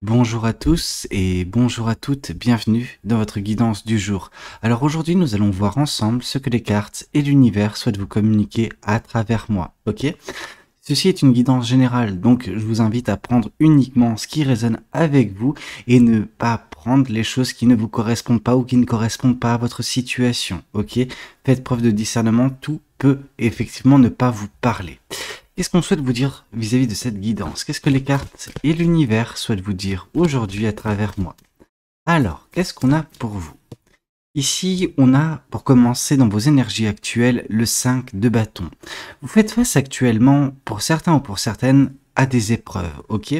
Bonjour à tous et bonjour à toutes, bienvenue dans votre guidance du jour. Alors aujourd'hui nous allons voir ensemble ce que les cartes et l'univers souhaitent vous communiquer à travers moi, ok? Ceci est une guidance générale, donc je vous invite à prendre uniquement ce qui résonne avec vous et ne pas prendre les choses qui ne vous correspondent pas ou qui ne correspondent pas à votre situation, ok? Faites preuve de discernement, tout peut effectivement ne pas vous parler. Qu'est-ce qu'on souhaite vous dire vis-à-vis de cette guidance? Qu'est-ce que les cartes et l'univers souhaitent vous dire aujourd'hui à travers moi? Alors, qu'est-ce qu'on a pour vous? Ici, on a, pour commencer dans vos énergies actuelles, le 5 de bâton. Vous faites face actuellement, pour certains ou pour certaines, à des épreuves, ok?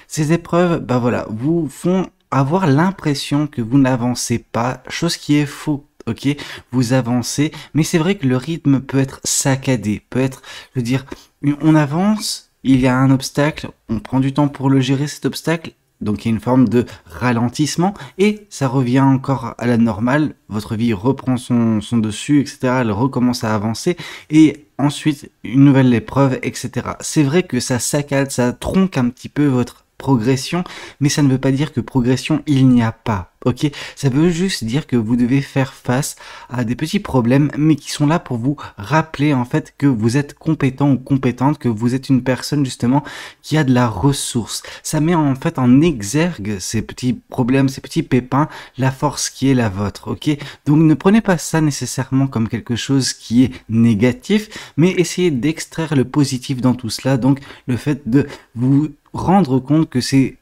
Ces épreuves, bah voilà, vous font avoir l'impression que vous n'avancez pas, chose qui est faux. Ok, vous avancez, mais c'est vrai que le rythme peut être saccadé, peut être, je veux dire, on avance, il y a un obstacle, on prend du temps pour le gérer cet obstacle, donc il y a une forme de ralentissement, et ça revient encore à la normale, votre vie reprend son dessus, etc., elle recommence à avancer, et ensuite une nouvelle épreuve, etc. C'est vrai que ça saccade, ça tronque un petit peu votre progression, mais ça ne veut pas dire que progression il n'y a pas, ok? Ça veut juste dire que vous devez faire face à des petits problèmes, mais qui sont là pour vous rappeler en fait que vous êtes compétent ou compétente, que vous êtes une personne justement qui a de la ressource. Ça met en fait en exergue ces petits problèmes, ces petits pépins, la force qui est la vôtre, ok? Donc ne prenez pas ça nécessairement comme quelque chose qui est négatif, mais essayez d'extraire le positif dans tout cela, donc le fait de vous rendre compte que ces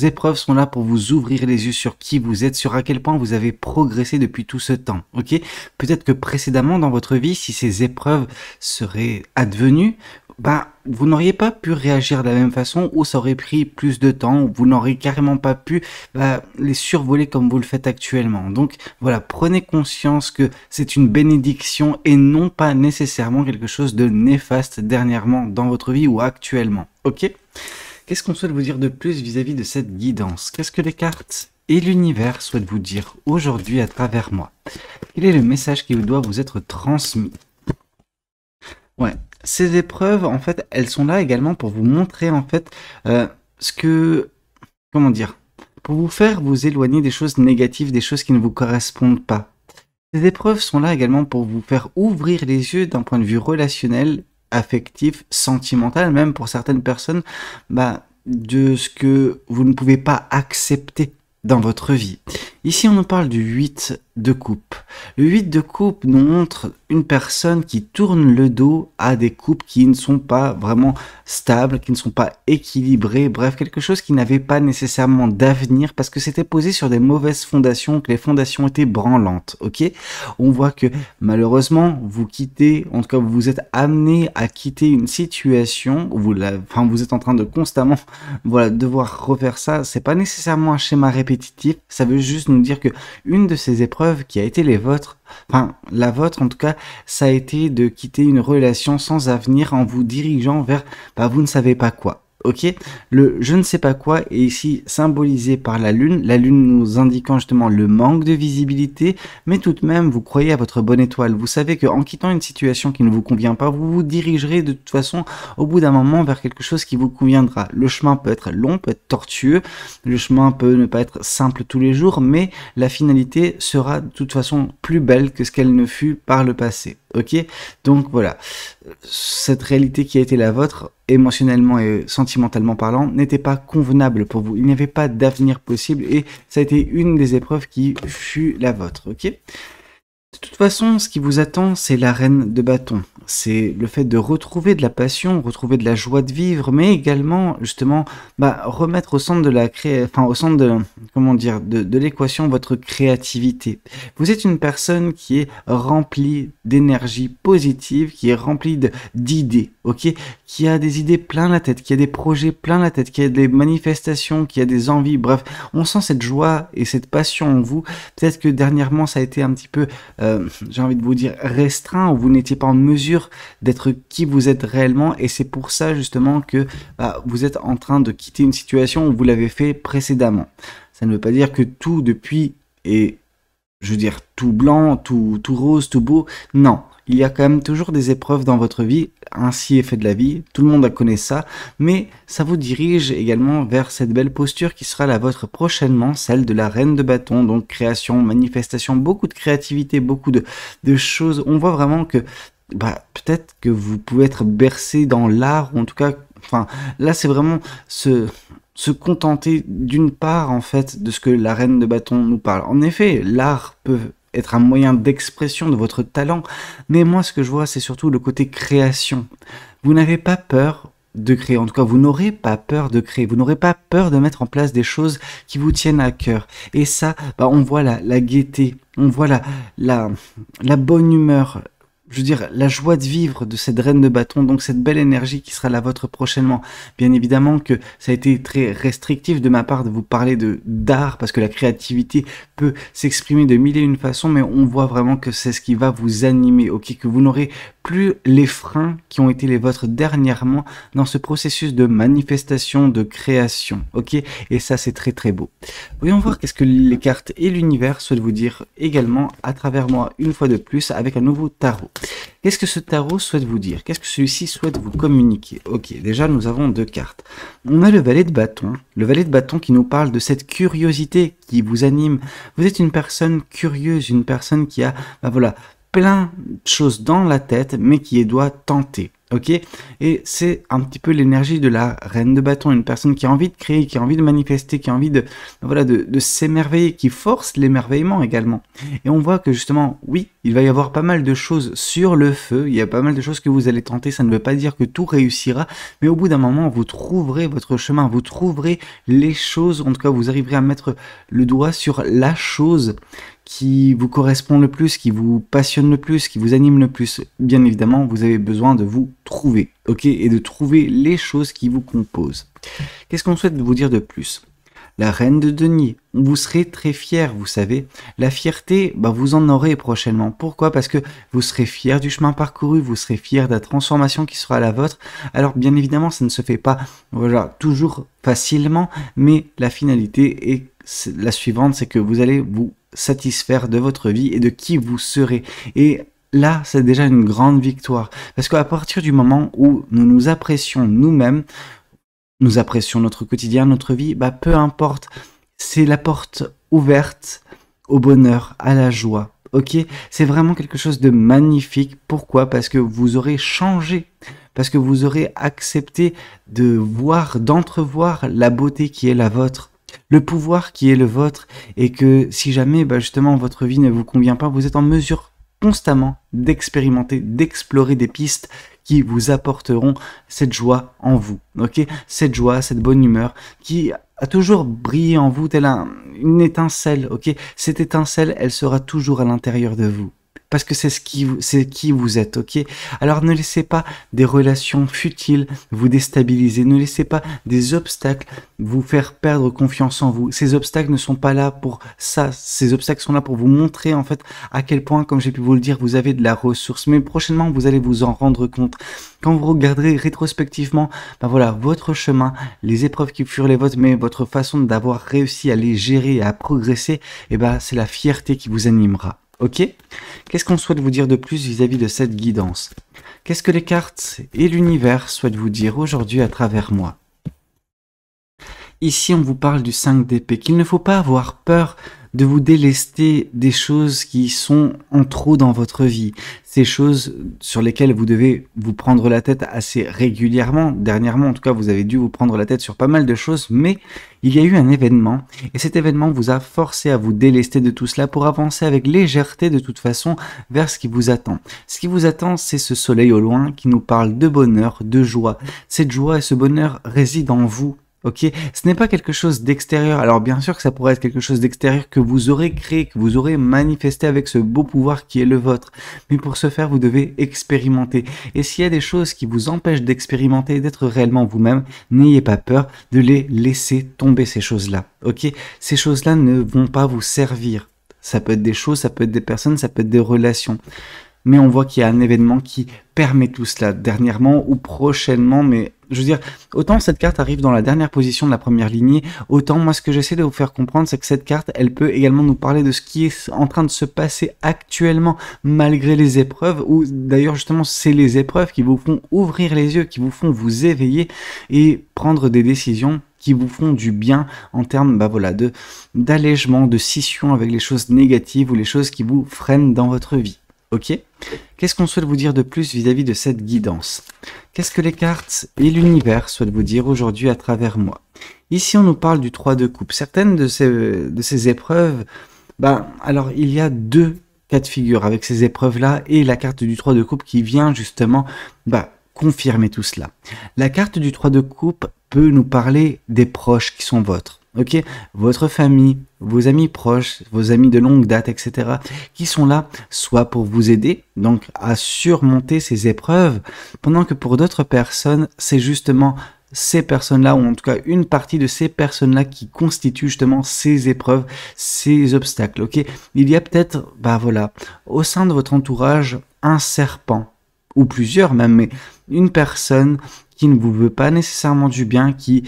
épreuves sont là pour vous ouvrir les yeux sur qui vous êtes, sur à quel point vous avez progressé depuis tout ce temps, ok? Peut-être que précédemment dans votre vie, si ces épreuves seraient advenues, vous n'auriez pas pu réagir de la même façon, ou ça aurait pris plus de temps, ou vous n'auriez carrément pas pu les survoler comme vous le faites actuellement. Donc voilà, prenez conscience que c'est une bénédiction et non pas nécessairement quelque chose de néfaste dernièrement dans votre vie ou actuellement, ok? Qu'est-ce qu'on souhaite vous dire de plus vis-à-vis de cette guidance? Qu'est-ce que les cartes et l'univers souhaitent vous dire aujourd'hui à travers moi? Quel est le message qui doit vous être transmis? Ouais, ces épreuves, en fait, elles sont là également pour vous montrer, en fait, ce que... Comment dire? Pour vous faire vous éloigner des choses négatives, des choses qui ne vous correspondent pas. Ces épreuves sont là également pour vous faire ouvrir les yeux d'un point de vue relationnel, affectif, sentimental, même pour certaines personnes, de ce que vous ne pouvez pas accepter dans votre vie. Ici, on nous parle du 8 de coupe. Le 8 de coupe nous montre une personne qui tourne le dos à des coupes qui ne sont pas vraiment stables, qui ne sont pas équilibrées, bref, quelque chose qui n'avait pas nécessairement d'avenir parce que c'était posé sur des mauvaises fondations, que les fondations étaient branlantes, ok? On voit que malheureusement, vous quittez, en tout cas, vous êtes amené à quitter une situation, vous êtes en train de constamment, voilà, devoir refaire ça. C'est pas nécessairement un schéma répétitif, ça veut juste nous dire que une de ces épreuves qui a été les vôtres, la vôtre en tout cas, ça a été de quitter une relation sans avenir en vous dirigeant vers vous ne savez pas quoi. Ok, le je ne sais pas quoi est ici symbolisé par la lune nous indiquant justement le manque de visibilité, mais tout de même vous croyez à votre bonne étoile. Vous savez qu'en quittant une situation qui ne vous convient pas, vous vous dirigerez de toute façon au bout d'un moment vers quelque chose qui vous conviendra. Le chemin peut être long, peut être tortueux, le chemin peut ne pas être simple tous les jours, mais la finalité sera de toute façon plus belle que ce qu'elle ne fut par le passé. Ok, donc voilà, cette réalité qui a été la vôtre, émotionnellement et sentimentalement parlant, n'était pas convenable pour vous. Il n'y avait pas d'avenir possible et ça a été une des épreuves qui fut la vôtre. Ok. De toute façon, ce qui vous attend, c'est la reine de bâton. C'est le fait de retrouver de la passion, retrouver de la joie de vivre, mais également, justement, remettre au centre de au centre de, comment dire, de l'équation votre créativité. Vous êtes une personne qui est remplie d'énergie positive, qui est remplie d'idées, ok? Qui a des idées plein la tête, qui a des projets plein la tête, qui a des manifestations, qui a des envies, bref, on sent cette joie et cette passion en vous. Peut-être que dernièrement, ça a été un petit peu j'ai envie de vous dire restreint, où vous n'étiez pas en mesure d'être qui vous êtes réellement, et c'est pour ça justement que vous êtes en train de quitter une situation où vous l'avez fait précédemment. Ça ne veut pas dire que tout depuis est, je veux dire, tout blanc, tout rose, tout beau, non. il y a quand même toujours des épreuves dans votre vie, ainsi est fait de la vie, tout le monde connaît ça, mais ça vous dirige également vers cette belle posture qui sera la vôtre prochainement, celle de la reine de bâton, donc création, manifestation, beaucoup de créativité, beaucoup de choses. On voit vraiment que peut-être que vous pouvez être bercé dans l'art, ou en tout cas, enfin, là c'est vraiment se contenter d'une part en fait de ce que la reine de bâton nous parle. En effet, l'art peut être un moyen d'expression de votre talent, mais moi ce que je vois c'est surtout le côté création. Vous n'avez pas peur de créer, en tout cas vous n'aurez pas peur de créer, vous n'aurez pas peur de mettre en place des choses qui vous tiennent à cœur. Et ça, on voit la gaieté, on voit la bonne humeur, je veux dire, la joie de vivre de cette reine de bâton, donc cette belle énergie qui sera la vôtre prochainement. Bien évidemment que ça a été très restrictif de ma part de vous parler d'art, parce que la créativité peut s'exprimer de mille et une façons, mais on voit vraiment que c'est ce qui va vous animer, ok, que vous n'aurez plus les freins qui ont été les vôtres dernièrement dans ce processus de manifestation, de création, ok, et ça c'est très très beau. Voyons voir qu'est-ce que les cartes et l'univers souhaitent vous dire également à travers moi une fois de plus avec un nouveau tarot. Qu'est-ce que ce tarot souhaite vous dire? Qu'est-ce que celui-ci souhaite vous communiquer? Ok, déjà nous avons deux cartes. On a le valet de bâton qui nous parle de cette curiosité qui vous anime. Vous êtes une personne curieuse, une personne qui a, plein de choses dans la tête, mais qui doit tenter. Ok, et c'est un petit peu l'énergie de la reine de bâton, une personne qui a envie de créer, qui a envie de manifester, qui a envie de s'émerveiller, qui force l'émerveillement également. Et on voit que justement, oui, il va y avoir pas mal de choses sur le feu, il y a pas mal de choses que vous allez tenter, ça ne veut pas dire que tout réussira, mais au bout d'un moment, vous trouverez votre chemin, vous trouverez les choses, en tout cas, vous arriverez à mettre le doigt sur la chose qui vous correspond le plus, qui vous passionne le plus, qui vous anime le plus. Bien évidemment, vous avez besoin de vous trouver, ok, et de trouver les choses qui vous composent. Qu'est-ce qu'on souhaite vous dire de plus? La reine de denier, vous serez très fier, vous savez. La fierté, vous en aurez prochainement. Pourquoi? Parce que vous serez fier du chemin parcouru, vous serez fier de la transformation qui sera la vôtre. Alors, bien évidemment, ça ne se fait pas, toujours facilement, mais la finalité est la suivante, c'est que vous allez vous satisfaire de votre vie et de qui vous serez. Et là, c'est déjà une grande victoire. Parce qu'à partir du moment où nous nous apprécions nous-mêmes, nous apprécions notre quotidien, notre vie, peu importe, c'est la porte ouverte au bonheur, à la joie. Ok, c'est vraiment quelque chose de magnifique. Pourquoi? Parce que vous aurez changé, parce que vous aurez accepté de voir, d'entrevoir la beauté qui est la vôtre, le pouvoir qui est le vôtre, et que si jamais justement votre vie ne vous convient pas, vous êtes en mesure constamment d'expérimenter, d'explorer des pistes qui vous apporteront cette joie en vous, ok? Cette joie, cette bonne humeur qui a toujours brillé en vous telle une étincelle, ok? Cette étincelle, elle sera toujours à l'intérieur de vous. Parce que c'est qui vous êtes, ok? Alors ne laissez pas des relations futiles vous déstabiliser, ne laissez pas des obstacles vous faire perdre confiance en vous. Ces obstacles ne sont pas là pour ça, ces obstacles sont là pour vous montrer en fait à quel point, comme j'ai pu vous le dire, vous avez de la ressource. Mais prochainement, vous allez vous en rendre compte. Quand vous regarderez rétrospectivement, votre chemin, les épreuves qui furent les vôtres, mais votre façon d'avoir réussi à les gérer et à progresser, c'est la fierté qui vous animera. Ok? Qu'est-ce qu'on souhaite vous dire de plus vis-à-vis de cette guidance? Qu'est-ce que les cartes et l'univers souhaitent vous dire aujourd'hui à travers moi? Ici, on vous parle du 5 d'épée, qu'il ne faut pas avoir peur de vous délester des choses qui sont en trop dans votre vie. Ces choses sur lesquelles vous devez vous prendre la tête assez régulièrement. Dernièrement, en tout cas, vous avez dû vous prendre la tête sur pas mal de choses, mais il y a eu un événement, et cet événement vous a forcé à vous délester de tout cela pour avancer avec légèreté de toute façon vers ce qui vous attend. Ce qui vous attend, c'est ce soleil au loin qui nous parle de bonheur, de joie. Cette joie et ce bonheur résident en vous. Ok, ce n'est pas quelque chose d'extérieur. Alors bien sûr que ça pourrait être quelque chose d'extérieur que vous aurez créé, que vous aurez manifesté avec ce beau pouvoir qui est le vôtre. Mais pour ce faire, vous devez expérimenter. Et s'il y a des choses qui vous empêchent d'expérimenter et d'être réellement vous-même, n'ayez pas peur de les laisser tomber, ces choses-là. Ok, ces choses-là ne vont pas vous servir. Ça peut être des choses, ça peut être des personnes, ça peut être des relations. Mais on voit qu'il y a un événement qui permet tout cela dernièrement ou prochainement, mais je veux dire, autant cette carte arrive dans la dernière position de la première lignée, autant moi ce que j'essaie de vous faire comprendre, c'est que cette carte, elle peut également nous parler de ce qui est en train de se passer actuellement, malgré les épreuves, ou d'ailleurs justement c'est les épreuves qui vous font ouvrir les yeux, qui vous font vous éveiller et prendre des décisions qui vous font du bien en termes voilà, d'allègement, de scission avec les choses négatives ou les choses qui vous freinent dans votre vie. Ok? Qu'est-ce qu'on souhaite vous dire de plus vis-à-vis de cette guidance? Qu'est-ce que les cartes et l'univers souhaitent vous dire aujourd'hui à travers moi? Ici, on nous parle du 3 de coupe. Certaines de ces épreuves, alors il y a deux cas de figure avec ces épreuves-là et la carte du 3 de coupe qui vient justement confirmer tout cela. La carte du 3 de coupe peut nous parler des proches qui sont vôtres. Ok, votre famille, vos amis proches, vos amis de longue date, etc., qui sont là soit pour vous aider, donc à surmonter ces épreuves, pendant que pour d'autres personnes, c'est justement ces personnes-là, ou en tout cas une partie de ces personnes-là qui constituent justement ces épreuves, ces obstacles. Ok, il y a peut-être, voilà, au sein de votre entourage, un serpent, ou plusieurs même, mais une personne qui ne vous veut pas nécessairement du bien, qui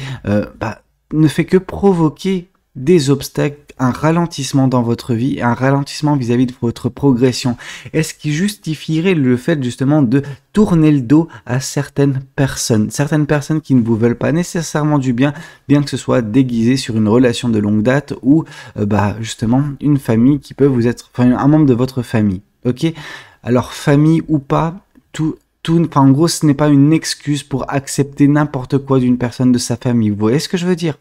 ne fait que provoquer des obstacles, un ralentissement dans votre vie, un ralentissement vis-à-vis de votre progression. Est-ce qui justifierait le fait justement de tourner le dos à certaines personnes qui ne vous veulent pas nécessairement du bien, bien que ce soit déguisé sur une relation de longue date ou justement une famille qui peut vous être, un membre de votre famille. Ok, alors famille ou pas, en gros, ce n'est pas une excuse pour accepter n'importe quoi d'une personne de sa famille. Vous voyez ce que je veux dire?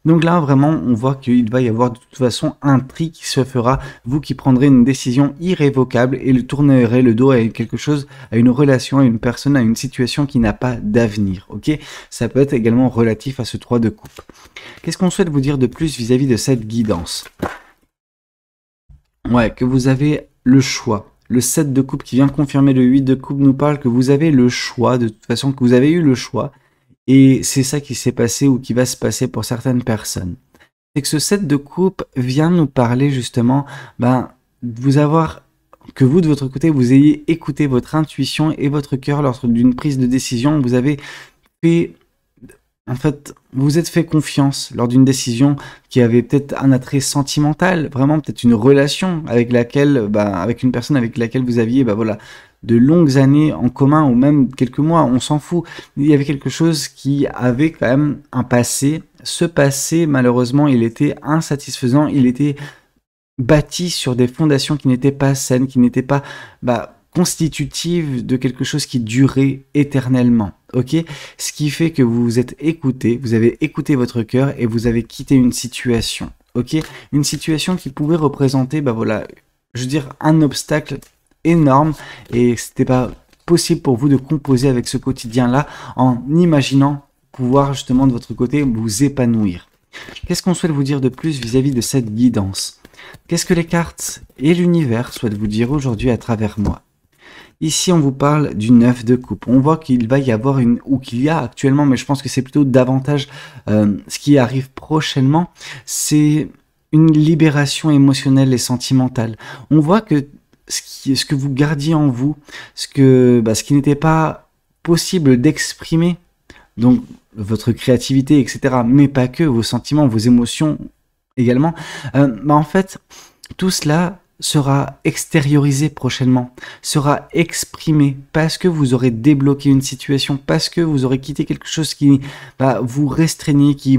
Donc là, vraiment, on voit qu'il va y avoir de toute façon un tri qui se fera. Vous qui prendrez une décision irrévocable et le tournerez le dos à quelque chose, à une relation, à une personne, à une situation qui n'a pas d'avenir. Ok? Ça peut être également relatif à ce 3 de coupe. Qu'est-ce qu'on souhaite vous dire de plus vis-à-vis de cette guidance? Ouais, que vous avez le choix. Le 7 de coupe qui vient confirmer le 8 de coupe nous parle que vous avez le choix, de toute façon que vous avez eu le choix, et c'est ça qui s'est passé ou qui va se passer pour certaines personnes. C'est que ce 7 de coupe vient nous parler justement que vous de votre côté, vous ayez écouté votre intuition et votre cœur lors d'une prise de décision, vous avez fait... En fait, vous vous êtes fait confiance lors d'une décision qui avait peut-être un attrait sentimental, vraiment peut-être une relation avec laquelle, avec une personne avec laquelle vous aviez, de longues années en commun ou même quelques mois, on s'en fout. Il y avait quelque chose qui avait quand même un passé. Ce passé, malheureusement, il était insatisfaisant, il était bâti sur des fondations qui n'étaient pas saines, qui n'étaient pas, constitutive de quelque chose qui durait éternellement, ok? Ce qui fait que vous vous êtes écouté, vous avez écouté votre cœur et vous avez quitté une situation, ok? Une situation qui pouvait représenter, je veux dire, un obstacle énorme et c'était pas possible pour vous de composer avec ce quotidien-là en imaginant pouvoir justement de votre côté vous épanouir. Qu'est-ce qu'on souhaite vous dire de plus vis-à-vis de cette guidance? Qu'est-ce que les cartes et l'univers souhaitent vous dire aujourd'hui à travers moi? Ici, on vous parle du 9 de coupe. On voit qu'il va y avoir ou qu'il y a actuellement, mais je pense que c'est plutôt davantage ce qui arrive prochainement, c'est une libération émotionnelle et sentimentale. On voit que ce que vous gardiez en vous, ce qui n'était pas possible d'exprimer, donc votre créativité, etc., mais pas que, vos sentiments, vos émotions également, en fait, tout cela sera extériorisé prochainement, sera exprimé parce que vous aurez débloqué une situation, parce que vous aurez quitté quelque chose qui vous restreignait, qui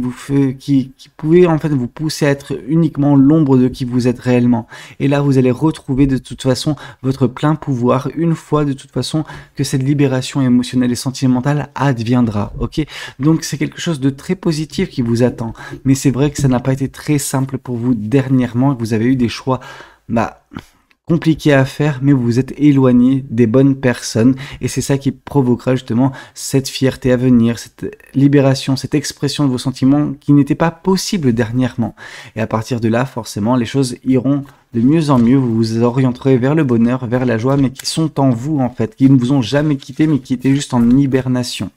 pouvait en fait vous pousser à être uniquement l'ombre de qui vous êtes réellement. Et là, vous allez retrouver de toute façon votre plein pouvoir une fois de toute façon que cette libération émotionnelle et sentimentale adviendra. Ok, donc c'est quelque chose de très positif qui vous attend. Mais c'est vrai que ça n'a pas été très simple pour vous dernièrement, que vous avez eu des choix compliqué à faire, mais vous vous êtes éloigné des bonnes personnes et c'est ça qui provoquera justement cette fierté à venir, cette libération, cette expression de vos sentiments qui n'était pas possible dernièrement. Et à partir de là, forcément, les choses iront de mieux en mieux, vous vous orienterez vers le bonheur, vers la joie, mais qui sont en vous en fait, qui ne vous ont jamais quitté, mais qui étaient juste en hibernation.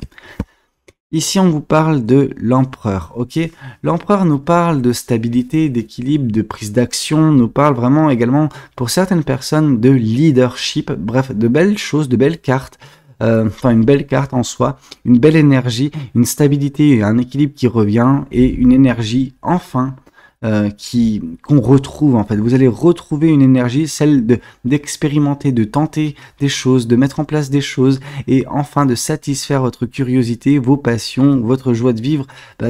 Ici, on vous parle de l'empereur, ok? L'empereur nous parle de stabilité, d'équilibre, de prise d'action, nous parle vraiment également, pour certaines personnes, de leadership, bref, de belles choses, de belles cartes, enfin une belle carte en soi, une belle énergie, une stabilité, un équilibre qui revient et une énergie enfin qu'on retrouve en fait. Vous allez retrouver une énergie, celle d'expérimenter, de tenter des choses, de mettre en place des choses et enfin de satisfaire votre curiosité, vos passions, votre joie de vivre.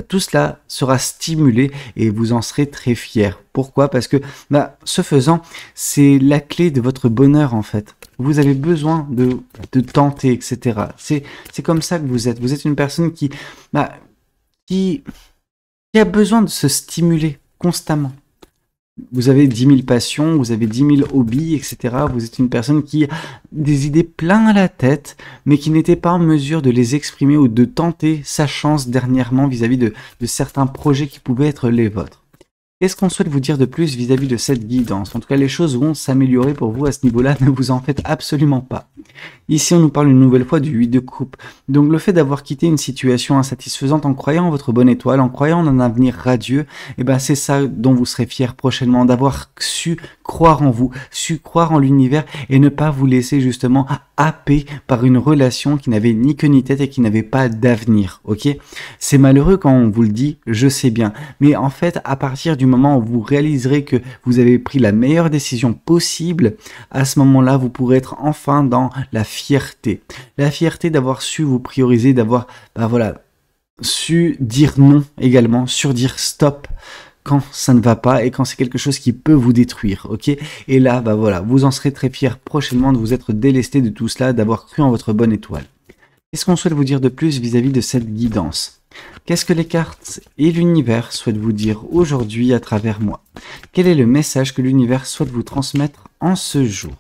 Tout cela sera stimulé et vous en serez très fier. Pourquoi? Parce que ce faisant, c'est la clé de votre bonheur en fait. Vous avez besoin de tenter, etc. C'est comme ça que vous êtes. Vous êtes une personne qui a besoin de se stimuler constamment. Vous avez 10 000 passions, vous avez 10 000 hobbies, etc. Vous êtes une personne qui a des idées plein à la tête, mais qui n'était pas en mesure de les exprimer ou de tenter sa chance dernièrement vis-à-vis de certains projets qui pouvaient être les vôtres. Qu'est-ce qu'on souhaite vous dire de plus vis-à-vis de cette guidance? En tout cas, les choses vont s'améliorer pour vous à ce niveau-là, ne vous en faites absolument pas. Ici, on nous parle une nouvelle fois du 8 de coupe. Donc, le fait d'avoir quitté une situation insatisfaisante en croyant en votre bonne étoile, en croyant en un avenir radieux, c'est ça dont vous serez fiers prochainement, d'avoir su croire en vous, su croire en l'univers et ne pas vous laisser justement happer par une relation qui n'avait ni queue ni tête et qui n'avait pas d'avenir, ok? C'est malheureux quand on vous le dit, je sais bien. Mais en fait, à partir du moment où vous réaliserez que vous avez pris la meilleure décision possible, à ce moment-là, vous pourrez être enfin dans la fierté. La fierté d'avoir su vous prioriser, d'avoir, su dire non également, dire stop quand ça ne va pas et quand c'est quelque chose qui peut vous détruire, ok? Et là, vous en serez très fiers prochainement de vous être délesté de tout cela, d'avoir cru en votre bonne étoile. Qu'est-ce qu'on souhaite vous dire de plus vis-à-vis de cette guidance? Qu'est-ce que les cartes et l'univers souhaitent vous dire aujourd'hui à travers moi? Quel est le message que l'univers souhaite vous transmettre en ce jour?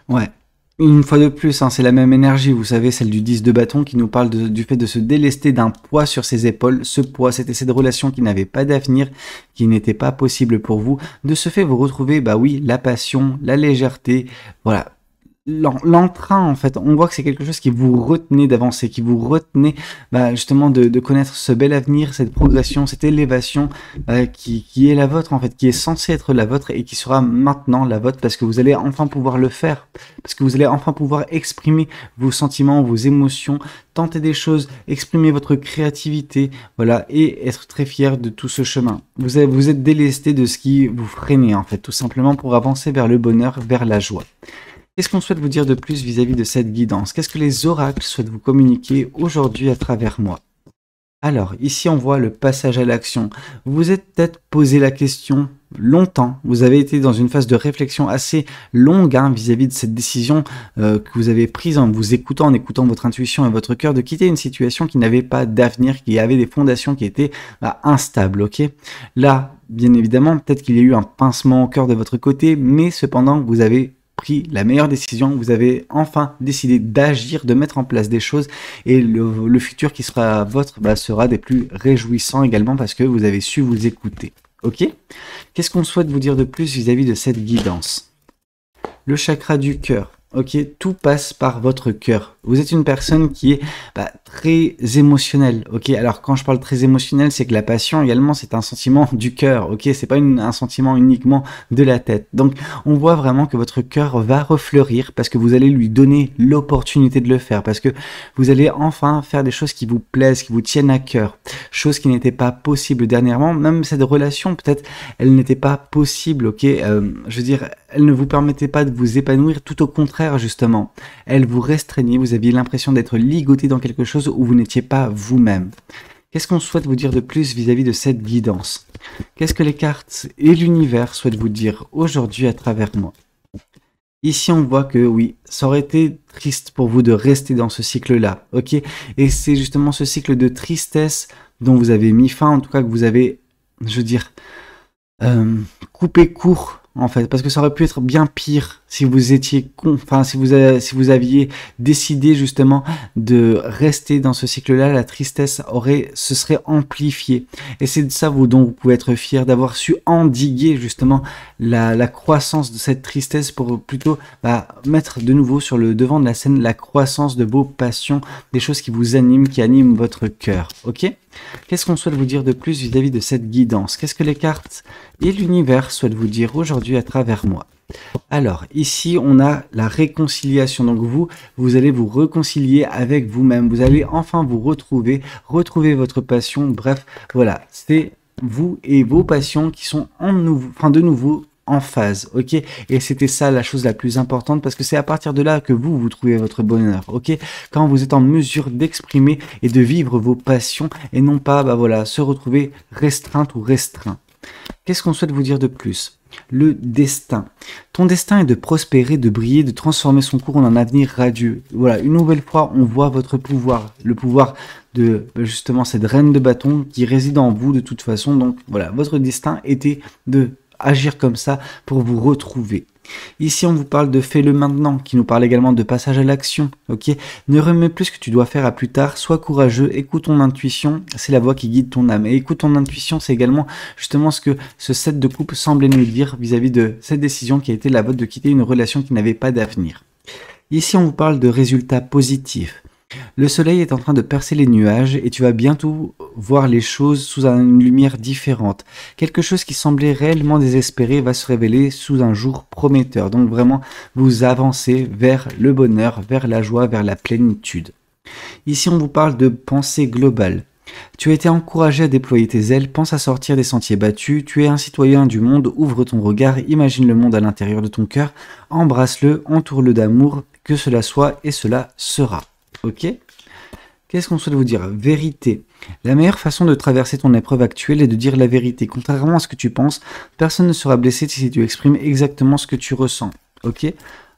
Ouais, une fois de plus, c'est la même énergie, vous savez, celle du 10 de bâton qui nous parle du fait de se délester d'un poids sur ses épaules. Ce poids, c'était cette relation qui n'avait pas d'avenir, qui n'était pas possible pour vous. De ce fait, vous retrouvez, la passion, la légèreté, voilà. L'entrain, en fait, on voit que c'est quelque chose qui vous retenait d'avancer, qui vous retenait justement de connaître ce bel avenir, cette progression, cette élévation qui est la vôtre, en fait, qui est censée être la vôtre et qui sera maintenant la vôtre parce que vous allez enfin pouvoir le faire, parce que vous allez enfin pouvoir exprimer vos sentiments, vos émotions, tenter des choses, exprimer votre créativité, voilà, et être très fier de tout ce chemin. Vous êtes délesté de ce qui vous freinait, en fait, tout simplement pour avancer vers le bonheur, vers la joie. Qu'est-ce qu'on souhaite vous dire de plus vis-à-vis de cette guidance? Qu'est-ce que les oracles souhaitent vous communiquer aujourd'hui à travers moi? Alors, ici on voit le passage à l'action. Vous vous êtes peut-être posé la question longtemps, vous avez été dans une phase de réflexion assez longue vis-à-vis de cette décision que vous avez prise en vous écoutant, en écoutant votre intuition et votre cœur, de quitter une situation qui n'avait pas d'avenir, qui avait des fondations qui étaient instables, ok? Là, bien évidemment, peut-être qu'il y a eu un pincement au cœur de votre côté, mais cependant, vous avez pris la meilleure décision, vous avez enfin décidé d'agir, de mettre en place des choses et le futur qui sera vôtre sera des plus réjouissants également parce que vous avez su vous écouter. Ok? Qu'est-ce qu'on souhaite vous dire de plus vis-à-vis de cette guidance? Le chakra du cœur. Ok, tout passe par votre cœur. Vous êtes une personne qui est très émotionnelle. Ok, alors quand je parle très émotionnel, c'est que la passion également, c'est un sentiment du cœur. Ok, c'est pas un sentiment uniquement de la tête. Donc, on voit vraiment que votre cœur va refleurir parce que vous allez lui donner l'opportunité de le faire, parce que vous allez enfin faire des choses qui vous plaisent, qui vous tiennent à cœur, choses qui n'étaient pas possibles dernièrement. Même cette relation, peut-être, elle n'était pas possible. Ok, je veux dire, elle ne vous permettait pas de vous épanouir. Tout au contraire, justement, elle vous restreignait. Vous aviez l'impression d'être ligoté dans quelque chose où vous n'étiez pas vous-même. Qu'est-ce qu'on souhaite vous dire de plus vis-à-vis de cette guidance? Qu'est-ce que les cartes et l'univers souhaitent vous dire aujourd'hui à travers moi? Ici, on voit que oui, ça aurait été triste pour vous de rester dans ce cycle-là, ok? Et c'est justement ce cycle de tristesse dont vous avez mis fin, en tout cas que vous avez, je veux dire, coupé court, en fait, parce que ça aurait pu être bien pire si vous étiez si vous aviez décidé justement de rester dans ce cycle-là, la tristesse se serait amplifiée. Et c'est de ça dont vous pouvez être fier, d'avoir su endiguer justement la croissance de cette tristesse pour plutôt mettre de nouveau sur le devant de la scène la croissance de vos passions, des choses qui vous animent, qui animent votre cœur. Ok? Qu'est-ce qu'on souhaite vous dire de plus vis-à-vis de cette guidance? Qu'est-ce que les cartes et l'univers souhaitent vous dire aujourd'hui à travers moi? Alors, ici, on a la réconciliation. Donc, vous allez vous réconcilier avec vous-même. Vous allez enfin vous retrouver votre passion. Bref, voilà, c'est vous et vos passions qui sont de nouveau en phase, ok? Et c'était ça la chose la plus importante parce que c'est à partir de là que vous trouvez votre bonheur, ok? Quand vous êtes en mesure d'exprimer et de vivre vos passions et non pas, bah voilà, se retrouver restreinte ou restreint. Qu'est-ce qu'on souhaite vous dire de plus? Le destin. Ton destin est de prospérer, de briller, de transformer son cours en un avenir radieux. Voilà, une nouvelle fois, on voit votre pouvoir, le pouvoir de justement cette reine de bâton qui réside en vous de toute façon. Donc voilà, votre destin était de agir comme ça pour vous retrouver. Ici, on vous parle de fais-le maintenant, qui nous parle également de passage à l'action, ok? Ne remets plus ce que tu dois faire à plus tard, sois courageux, écoute ton intuition, c'est la voix qui guide ton âme. Et écoute ton intuition, c'est également justement ce que ce 7 de coupe semblait nous dire vis-à-vis de cette décision qui a été la vôtre de quitter une relation qui n'avait pas d'avenir. Ici, on vous parle de résultats positifs. Le soleil est en train de percer les nuages et tu vas bientôt voir les choses sous une lumière différente. Quelque chose qui semblait réellement désespéré va se révéler sous un jour prometteur. Donc vraiment, vous avancez vers le bonheur, vers la joie, vers la plénitude. Ici, on vous parle de pensée globale. Tu as été encouragé à déployer tes ailes, pense à sortir des sentiers battus, tu es un citoyen du monde, ouvre ton regard, imagine le monde à l'intérieur de ton cœur, embrasse-le, entoure-le d'amour, que cela soit et cela sera. Ok? Qu'est-ce qu'on souhaite vous dire? Vérité. La meilleure façon de traverser ton épreuve actuelle est de dire la vérité. Contrairement à ce que tu penses, personne ne sera blessé si tu exprimes exactement ce que tu ressens. Ok?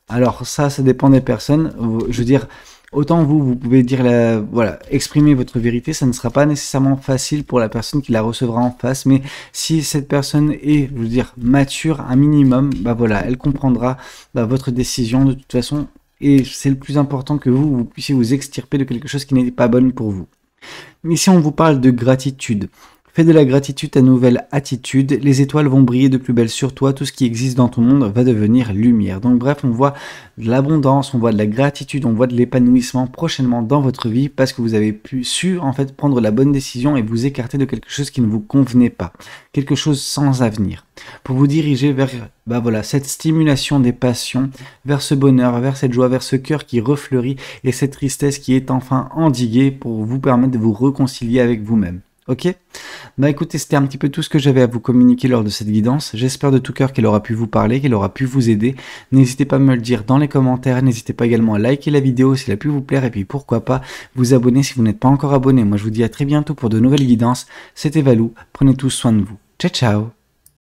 Alors ça dépend des personnes. Je veux dire, autant vous pouvez dire voilà, exprimer votre vérité, ça ne sera pas nécessairement facile pour la personne qui la recevra en face, mais si cette personne est, je veux dire, mature un minimum, bah voilà, elle comprendra votre décision de toute façon. Et c'est le plus important que vous puissiez vous extirper de quelque chose qui n'était pas bon pour vous. Ici, on vous parle de gratitude. Fais de la gratitude ta nouvelle attitude, les étoiles vont briller de plus belle sur toi, tout ce qui existe dans ton monde va devenir lumière. Donc bref, on voit de l'abondance, on voit de la gratitude, on voit de l'épanouissement prochainement dans votre vie parce que vous avez su en fait prendre la bonne décision et vous écarter de quelque chose qui ne vous convenait pas, quelque chose sans avenir, pour vous diriger vers voilà, cette stimulation des passions, vers ce bonheur, vers cette joie, vers ce cœur qui refleurit et cette tristesse qui est enfin endiguée pour vous permettre de vous réconcilier avec vous-même. Ok? Bah écoutez, c'était un petit peu tout ce que j'avais à vous communiquer lors de cette guidance. J'espère de tout cœur qu'elle aura pu vous parler, qu'elle aura pu vous aider. N'hésitez pas à me le dire dans les commentaires. N'hésitez pas également à liker la vidéo si elle a pu vous plaire. Et puis pourquoi pas vous abonner si vous n'êtes pas encore abonné. Moi je vous dis à très bientôt pour de nouvelles guidances. C'était Valou. Prenez tous soin de vous. Ciao ciao!